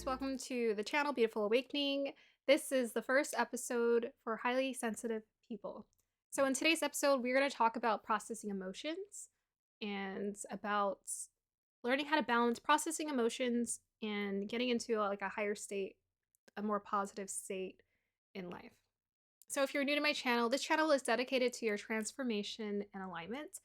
listeners, welcome to the channel Beautiful Awakening. This is the first episode for highly sensitive people. So in today's episode, we're going to talk about processing emotions and about learning how to balance processing emotions and getting into a higher state, a more positive state in life. So if you're new to my channel, this channel is dedicated to your transformation and alignment.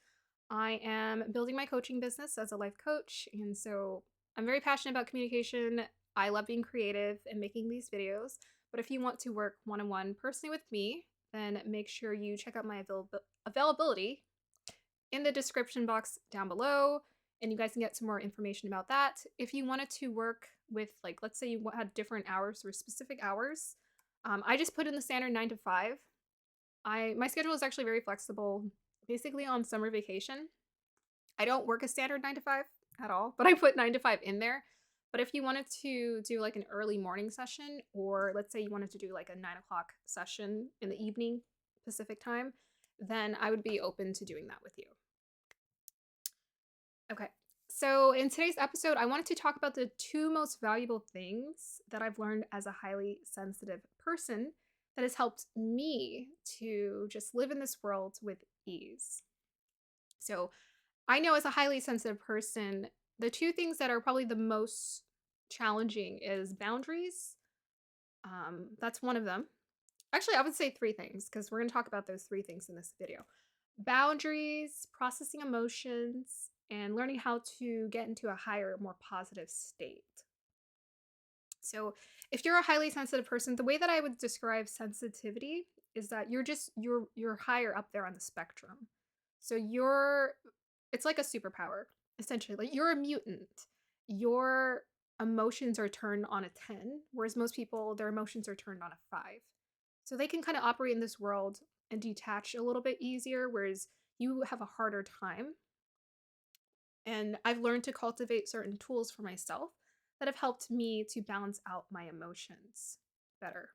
I am building my coaching business as a life coach, and so I'm very passionate about communication. I love being creative and making these videos, but if you want to work one-on-one personally with me, then make sure you check out my availability in the description box down below, and you guys can get some more information about that. If you wanted to work with, like, let's say you had different hours or specific hours, I just put in the standard 9 to 5. My schedule is actually very flexible. Basically on summer vacation, I don't work a standard 9 to 5 at all, but I put 9 to 5 in there. But if you wanted to do like an early morning session, or let's say you wanted to do like a 9 o'clock session in the evening Pacific time, then I would be open to doing that with you. Okay, so in today's episode, I wanted to talk about the 2 most valuable things that I've learned as a highly sensitive person that has helped me to just live in this world with ease. So I know as a highly sensitive person, the 2 things that are probably the most challenging is boundaries. That's one of them. Actually, I would say 3 things because we're going to talk about those 3 things in this video. Boundaries, processing emotions, and learning how to get into a higher, more positive state. So if you're a highly sensitive person, the way that I would describe sensitivity is that you're higher up there on the spectrum. So it's like a superpower, essentially. Like you're a mutant. Your emotions are turned on a 10, whereas most people, their emotions are turned on a 5. So they can kind of operate in this world and detach a little bit easier, whereas you have a harder time. And I've learned to cultivate certain tools for myself that have helped me to balance out my emotions better.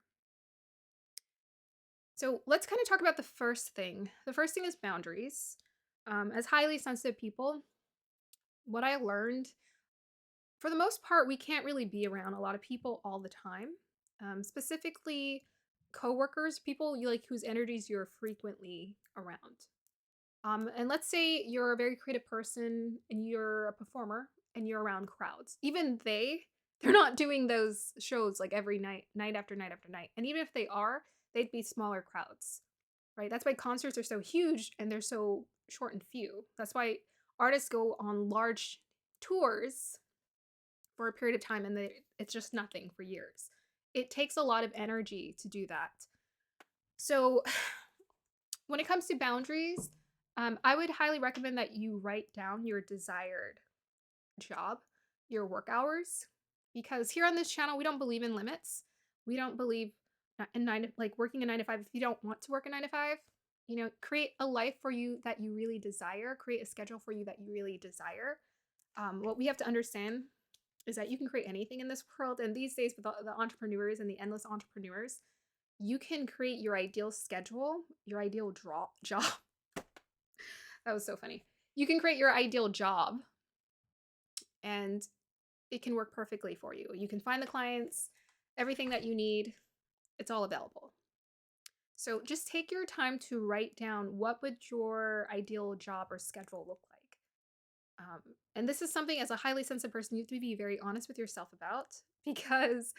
So let's kind of talk about the first thing. The first thing is boundaries. As highly sensitive people, what I learned, for the most part, we can't really be around a lot of people all the time. Specifically, coworkers, people whose energies you're frequently around. And let's say you're a very creative person and you're a performer and you're around crowds. Even they're not doing those shows like every night, night after night after night. And even if they are, they'd be smaller crowds, right? That's why concerts are so huge and they're so short and few. That's why artists go on large tours for a period of time and it's just nothing for years. It takes a lot of energy to do that. So when it comes to boundaries, I would highly recommend that you write down your desired job, your work hours, because here on this channel, we don't believe in limits. We don't believe in working a 9 to 5. If you don't want to work a 9 to 5, create a life for you that you really desire, create a schedule for you that you really desire. What we have to understand is that you can create anything in this world. And these days with the entrepreneurs and the endless entrepreneurs, you can create your ideal schedule, your ideal job. That was so funny. You can create your ideal job and it can work perfectly for you. You can find the clients, everything that you need, it's all available. So just take your time to write down what would your ideal job or schedule look like. And this is something as a highly sensitive person, you have to be very honest with yourself about, because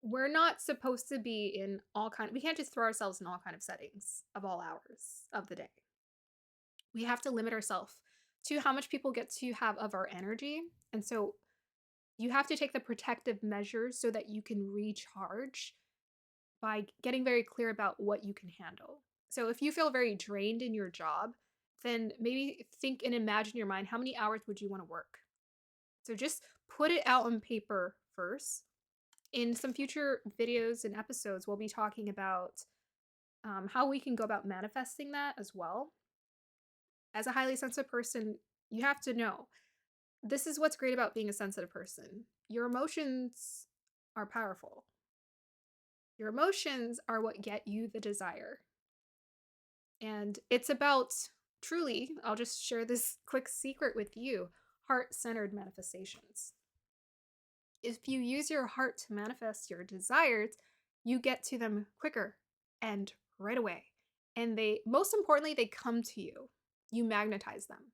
we're not supposed to be in we can't just throw ourselves in all kind of settings of all hours of the day. We have to limit ourselves to how much people get to have of our energy. And so you have to take the protective measures so that you can recharge by getting very clear about what you can handle. So if you feel very drained in your job, then maybe think and imagine in your mind, how many hours would you want to work? So just put it out on paper first. In some future videos and episodes, we'll be talking about how we can go about manifesting that as well. As a highly sensitive person, you have to know, this is what's great about being a sensitive person. Your emotions are powerful. Your emotions are what get you the desire. And it's about, truly, I'll just share this quick secret with you, heart-centered manifestations. If you use your heart to manifest your desires, you get to them quicker and right away. And most importantly, they come to you. You magnetize them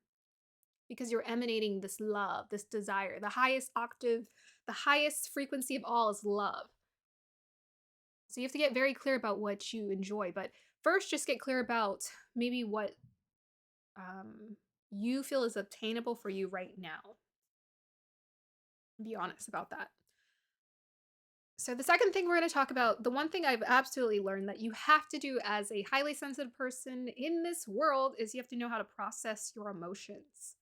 because you're emanating this love, this desire. The highest octave, the highest frequency of all is love. So you have to get very clear about what you enjoy. But first, just get clear about maybe what you feel is obtainable for you right now. Be honest about that. So the second thing we're going to talk about, the one thing I've absolutely learned that you have to do as a highly sensitive person in this world is you have to know how to process your emotions.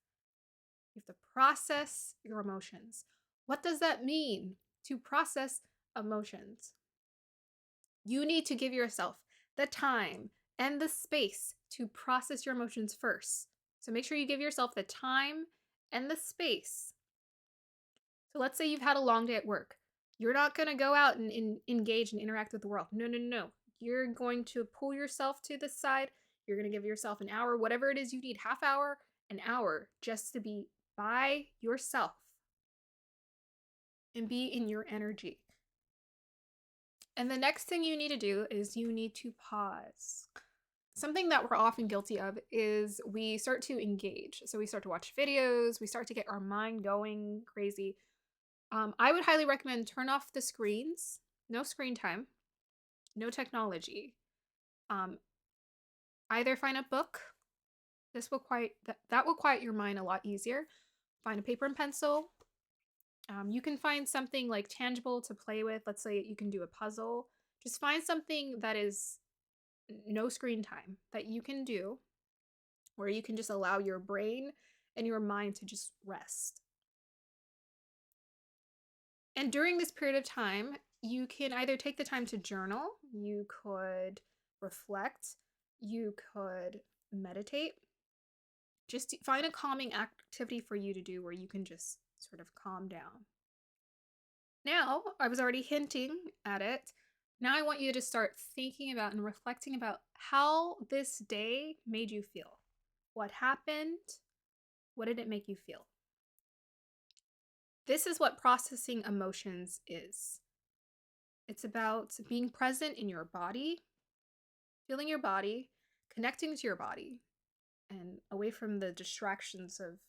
You have to process your emotions. What does that mean to process emotions? You need to give yourself the time and the space to process your emotions first. So make sure you give yourself the time and the space. So let's say you've had a long day at work. You're not going to go out and engage and interact with the world. No, no, no. You're going to pull yourself to the side. You're going to give yourself an hour, whatever it is you need, half hour, an hour, just to be by yourself and be in your energy. And the next thing you need to do is you need to pause. Something that we're often guilty of is we start to engage. So we start to watch videos, we start to get our mind going crazy. I would highly recommend turn off the screens, no screen time, no technology. Either find a book. This will that will quiet your mind a lot easier. Find a paper and pencil. You can find something like tangible to play with. Let's say you can do a puzzle. Just find something that is no screen time that you can do where you can just allow your brain and your mind to just rest. And during this period of time, you can either take the time to journal, you could reflect, you could meditate. Just find a calming activity for you to do where you can just sort of calm down. Now, I was already hinting at it. Now I want you to start thinking about and reflecting about how this day made you feel. What happened? What did it make you feel? This is what processing emotions is. It's about being present in your body, feeling your body, connecting to your body, and away from the distractions of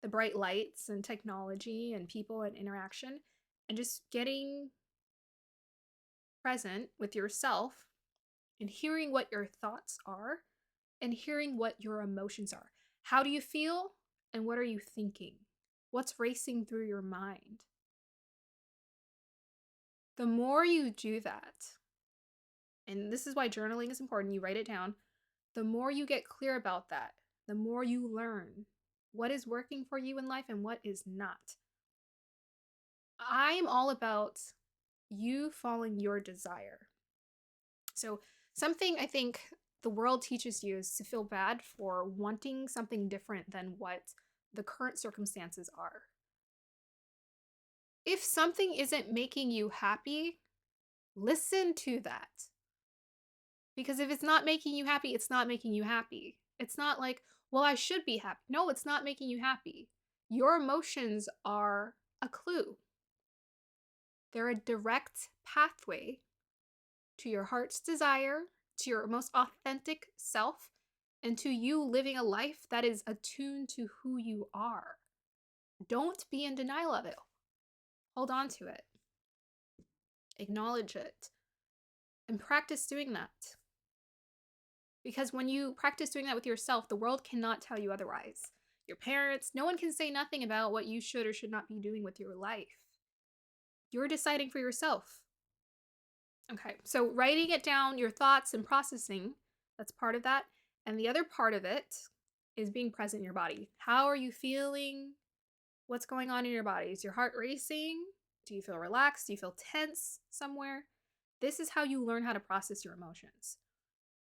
the bright lights and technology and people and interaction, and just getting present with yourself and hearing what your thoughts are and hearing what your emotions are. How do you feel and what are you thinking? What's racing through your mind? The more you do that, and this is why journaling is important, you write it down, the more you get clear about that, the more you learn what is working for you in life and what is not. I'm all about you following your desire. So, something I think the world teaches you is to feel bad for wanting something different than what the current circumstances are. If something isn't making you happy, listen to that. Because if it's not making you happy, it's not making you happy. It's not like, well, I should be happy. No, it's not making you happy. Your emotions are a clue. They're a direct pathway to your heart's desire, to your most authentic self, and to you living a life that is attuned to who you are. Don't be in denial of it. Hold on to it. Acknowledge it. And practice doing that. Because when you practice doing that with yourself, the world cannot tell you otherwise. Your parents, no one can say nothing about what you should or should not be doing with your life. You're deciding for yourself. Okay, so writing it down, your thoughts and processing, that's part of that. And the other part of it is being present in your body. How are you feeling? What's going on in your body? Is your heart racing? Do you feel relaxed? Do you feel tense somewhere? This is how you learn how to process your emotions.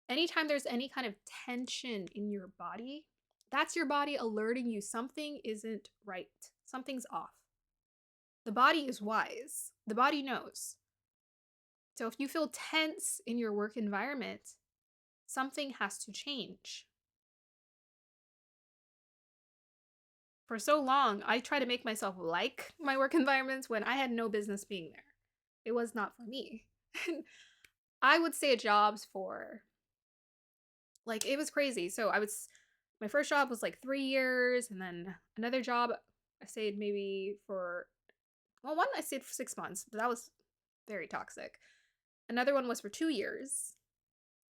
Anytime there's any kind of tension in your body, that's your body alerting you something isn't right. Something's off. The body is wise. The body knows. So if you feel tense in your work environment, something has to change. for so long, I try to make myself like my work environments when I had no business being there. It was not for me. I would stay at jobs for like it was crazy. So my first job was like 3 years, and then another job I stayed maybe for one I stayed for 6 months, but that was very toxic. Another one was for 2 years.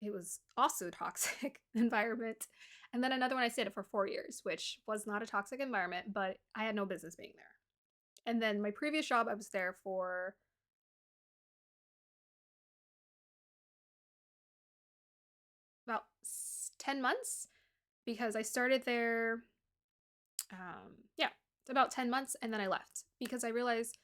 It was also a toxic environment. And then another one I stayed at for 4 years, which was not a toxic environment, but I had no business being there. And then my previous job, I was there for about 10 months because I started there. Yeah, it's about 10 months. And then I left because I realized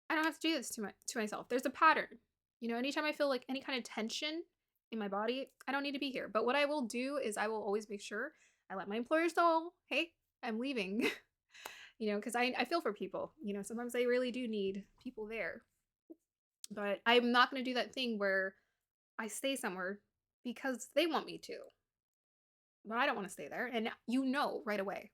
I don't have to do this to myself. There's a pattern. Anytime I feel like any kind of tension in my body, I don't need to be here. But what I will do is I will always make sure I let my employers know, hey, I'm leaving. Because I feel for people. Sometimes they really do need people there. But I'm not going to do that thing where I stay somewhere because they want me to. But I don't want to stay there. And right away.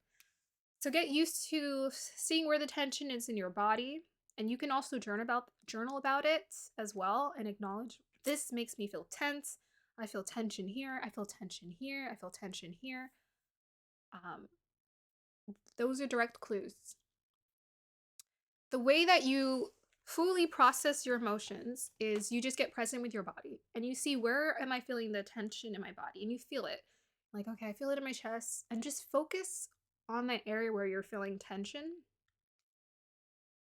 So get used to seeing where the tension is in your body. And you can also journal about it as well and acknowledge this makes me feel tense. I feel tension here. I feel tension here. I feel tension here. Those are direct clues. The way that you fully process your emotions is you just get present with your body and you see where am I feeling the tension in my body, and you feel it. Like, okay, I feel it in my chest, and just focus on that area where you're feeling tension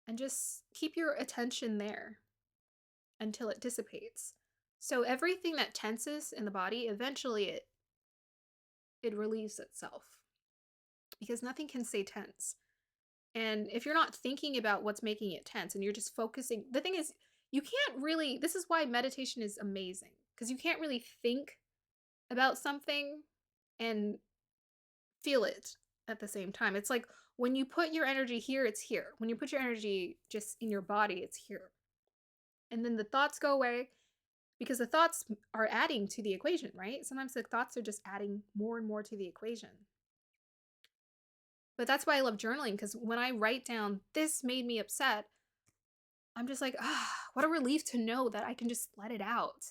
and just keep your attention there until it dissipates. So everything that tenses in the body, eventually it relieves itself because nothing can stay tense. And if you're not thinking about what's making it tense and you're just focusing, the thing is, you can't really, this is why meditation is amazing, because you can't really think about something and feel it at the same time. It's like when you put your energy here, it's here. When you put your energy just in your body, it's here. And then the thoughts go away because the thoughts are adding to the equation, right? Sometimes the thoughts are just adding more and more to the equation. But that's why I love journaling, because when I write down, this made me upset, I'm just like, what a relief to know that I can just let it out.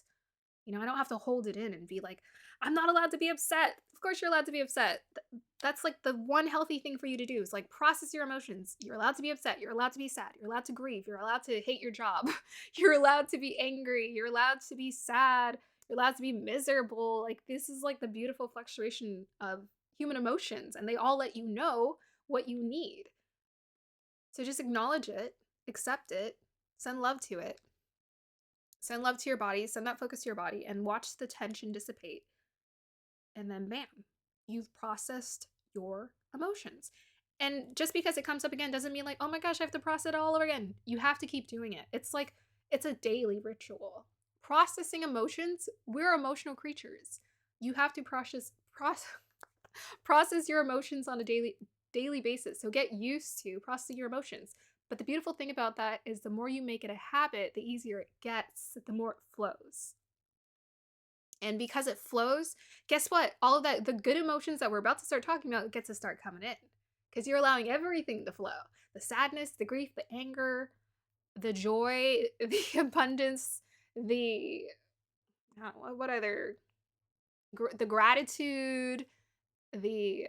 I don't have to hold it in and be like, I'm not allowed to be upset. Of course you're allowed to be upset. That's like the one healthy thing for you to do is like process your emotions. You're allowed to be upset. You're allowed to be sad. You're allowed to grieve. You're allowed to hate your job. You're allowed to be angry. You're allowed to be sad. You're allowed to be miserable. Like, this is like the beautiful fluctuation of human emotions, and they all let you know what you need. So just acknowledge it, accept it, send love to it. Send love to your body, send that focus to your body, and watch the tension dissipate. And then bam, you've processed your emotions. And just because it comes up again doesn't mean like, oh my gosh, I have to process it all over again. You have to keep doing it. It's like, it's a daily ritual. Processing emotions, we're emotional creatures. You have to process your emotions on a daily basis. So get used to processing your emotions. But the beautiful thing about that is the more you make it a habit, the easier it gets, the more it flows. And because it flows, guess what? All of that, the good emotions that we're about to start talking about, gets to start coming in. Because you're allowing everything to flow. The sadness, the grief, the anger, the joy, the abundance, the what other, the gratitude, the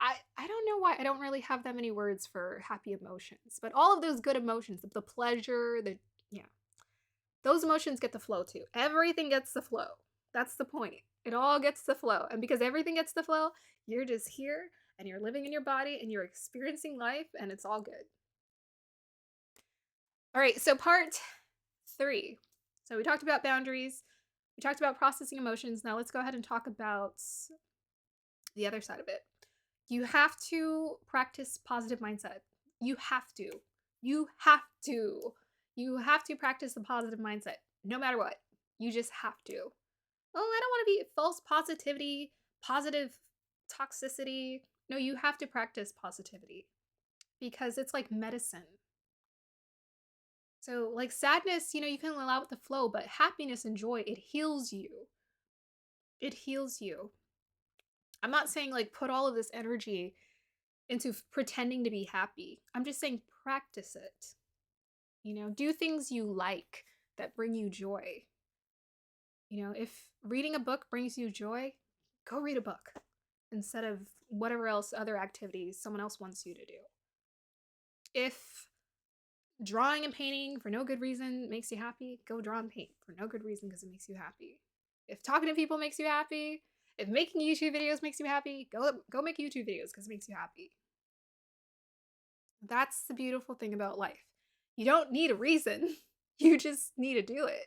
I don't know why I don't really have that many words for happy emotions, but all of those good emotions, the pleasure, yeah, those emotions get to flow too. Everything gets to flow. That's the point. It all gets to flow. And because everything gets to flow, you're just here and you're living in your body and you're experiencing life, and it's all good. All right, so part 3. So we talked about boundaries. We talked about processing emotions. Now let's go ahead and talk about the other side of it. You have to practice positive mindset. You have to. You have to. You have to practice the positive mindset no matter what. You just have to. Oh, I don't want to be false positivity, positive toxicity. No, you have to practice positivity because it's like medicine. So, like sadness, you can allow it to flow, but happiness and joy, it heals you. It heals you. I'm not saying like put all of this energy into pretending to be happy. I'm just saying practice it. Do things you like that bring you joy. If reading a book brings you joy, go read a book instead of whatever else other activities someone else wants you to do. If drawing and painting for no good reason makes you happy, go draw and paint for no good reason because it makes you happy. If talking to people makes you happy, if making YouTube videos makes you happy, go make YouTube videos because it makes you happy. That's the beautiful thing about life. You don't need a reason. You just need to do it.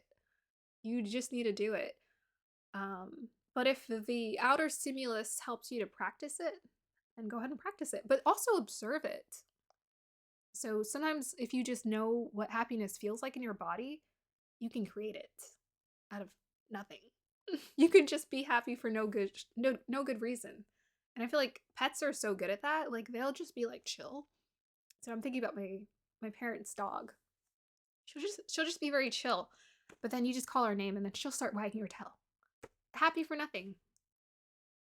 You just need to do it. But if the outer stimulus helps you to practice it, then go ahead and practice it. But also observe it. So sometimes if you just know what happiness feels like in your body, you can create it out of nothing. You can just be happy for no good reason. And I feel like pets are so good at that. Like they'll just be like chill. So I'm thinking about my parents' dog. She'll just be very chill. But then you just call her name and then she'll start wagging her tail. Happy for nothing.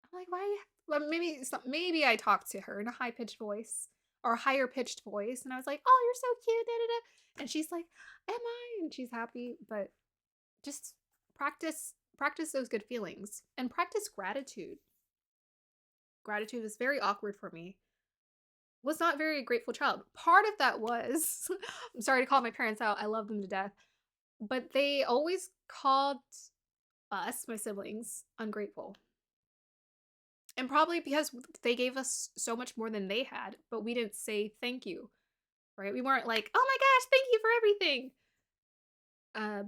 I'm like, why? Well, maybe I talked to her in a high pitched voice or a higher pitched voice, and I was like, "Oh, you're so cute," da, da, da. And she's like, "Am I?" And she's happy. But just practice those good feelings and practice gratitude. Gratitude was very awkward for me. Was not very grateful child. Part of that was I'm sorry to call my parents out. I love them to death, but they always called us, my siblings, ungrateful. And probably because they gave us so much more than they had, but we didn't say thank you, right? We weren't like, oh my gosh, thank you for everything.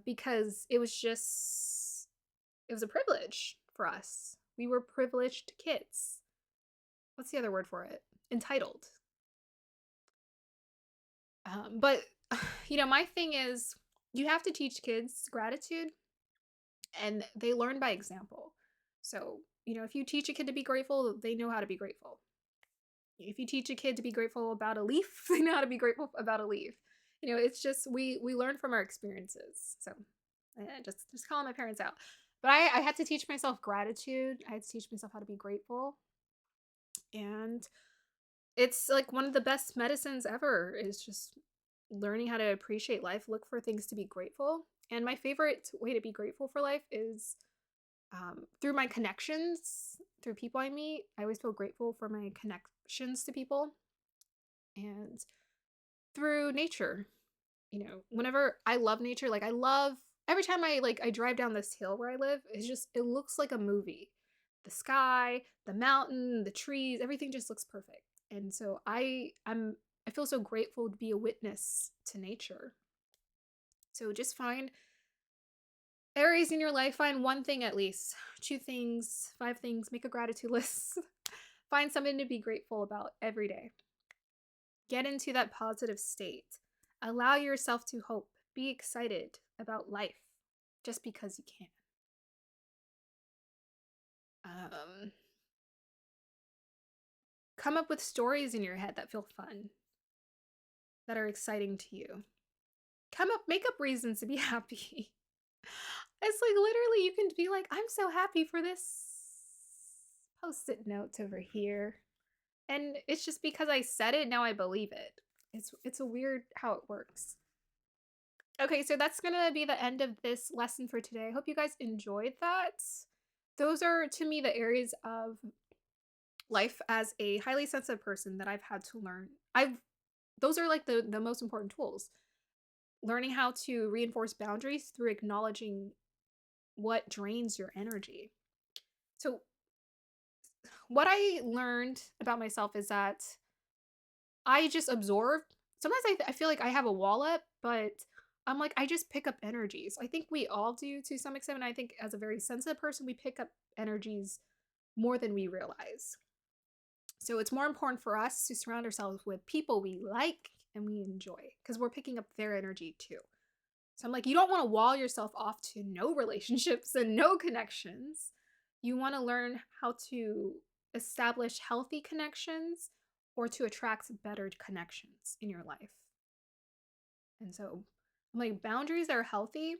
Because it was a privilege for us. We were privileged kids. What's the other word for it? Entitled. But, my thing is, you have to teach kids gratitude, and they learn by example. So, if you teach a kid to be grateful, they know how to be grateful. If you teach a kid to be grateful about a leaf, they know how to be grateful about a leaf. It's just we learn from our experiences. So, just calling my parents out. But I had to teach myself gratitude. I had to teach myself how to be grateful, and it's like one of the best medicines ever. Is just learning how to appreciate life, look for things to be grateful. And my favorite way to be grateful for life is through my connections, through people I meet. I always feel grateful for my connections to people, and through nature. Whenever I love nature, like I love every time I drive down this hill where I live, it looks like a movie. The sky, the mountain, the trees, everything just looks perfect. And so I feel so grateful to be a witness to nature. So just find areas in your life, find one thing at least, 2 things, 5 things, make a gratitude list. Find something to be grateful about every day. Get into that positive state. Allow yourself to hope. Be excited about life just because you can. Come up with stories in your head that feel fun, that are exciting to you. Make up reasons to be happy. It's like literally you can be like, I'm so happy for this post-it note over here. And it's just because I said it, now I believe it. It's a weird how it works. Okay, so that's gonna be the end of this lesson for today. I hope you guys enjoyed that. Those are, to me, the areas of life as a highly sensitive person that I've had to learn. Those are like the most important tools. Learning how to reinforce boundaries through acknowledging what drains your energy. So what I learned about myself is that I just absorb. Sometimes I feel like I have a wall up, but I'm like, I just pick up energies. I think we all do to some extent. And I think as a very sensitive person, we pick up energies more than we realize. So it's more important for us to surround ourselves with people we like and we enjoy because we're picking up their energy too. So I'm like, you don't want to wall yourself off to no relationships and no connections. You want to learn how to establish healthy connections or to attract better connections in your life. And so I'm like, boundaries are healthy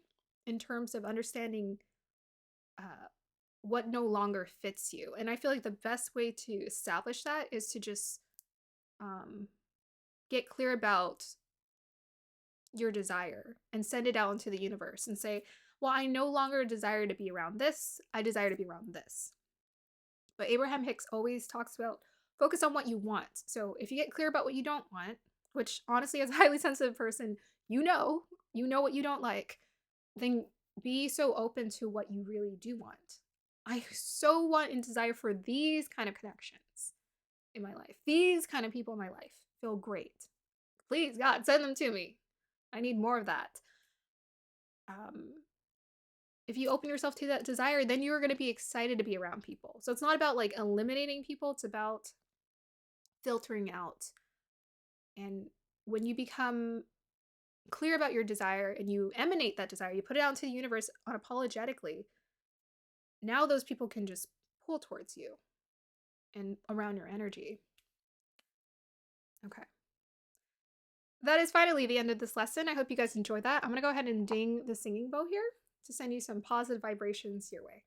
in terms of understanding what no longer fits you. And I feel like the best way to establish that is to just get clear about your desire and send it out into the universe and say, well, I no longer desire to be around this. I desire to be around this. But Abraham Hicks always talks about focus on what you want. So if you get clear about what you don't want, which honestly, as a highly sensitive person, you know what you don't like, then be so open to what you really do want. I so want and desire for these kind of connections in my life. These kind of people in my life feel great. Please, God, send them to me. I need more of that. If you open yourself to that desire, then you're going to be excited to be around people. So it's not about like eliminating people, it's about filtering out. And when you become clear about your desire and you emanate that desire, you put it out into the universe unapologetically, now those people can just pull towards you and around your energy. Okay. That is finally the end of this lesson. I hope you guys enjoyed that. I'm going to go ahead and ding the singing bowl here to send you some positive vibrations your way.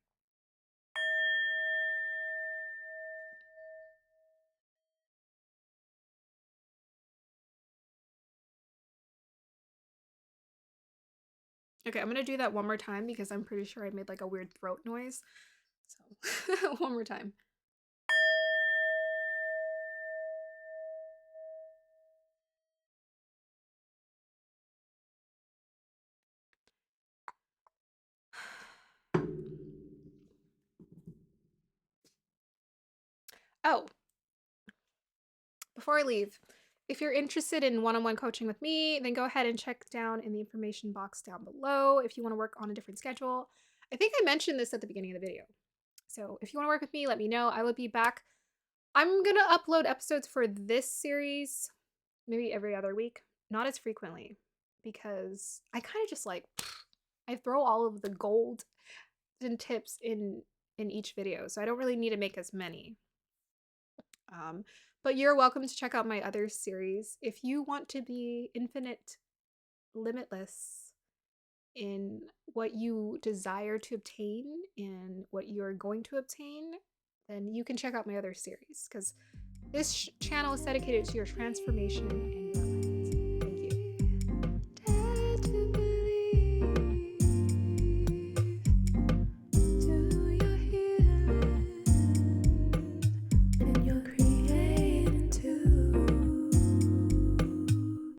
Okay, I'm going to do that one more time because I'm pretty sure I made like a weird throat noise. So, one more time. Oh, before I leave, if you're interested in one-on-one coaching with me, then go ahead and check down in the information box down below if you want to work on a different schedule. I think I mentioned this at the beginning of the video. So if you want to work with me, let me know. I will be back. I'm going to upload episodes for this series maybe every other week, not as frequently, because I kind of just like, I throw all of the gold and tips in each video, so I don't really need to make as many. But you're welcome to check out my other series. If you want to be infinite, limitless in what you desire to obtain and what you're going to obtain, then you can check out my other series, because this channel is dedicated to your transformation and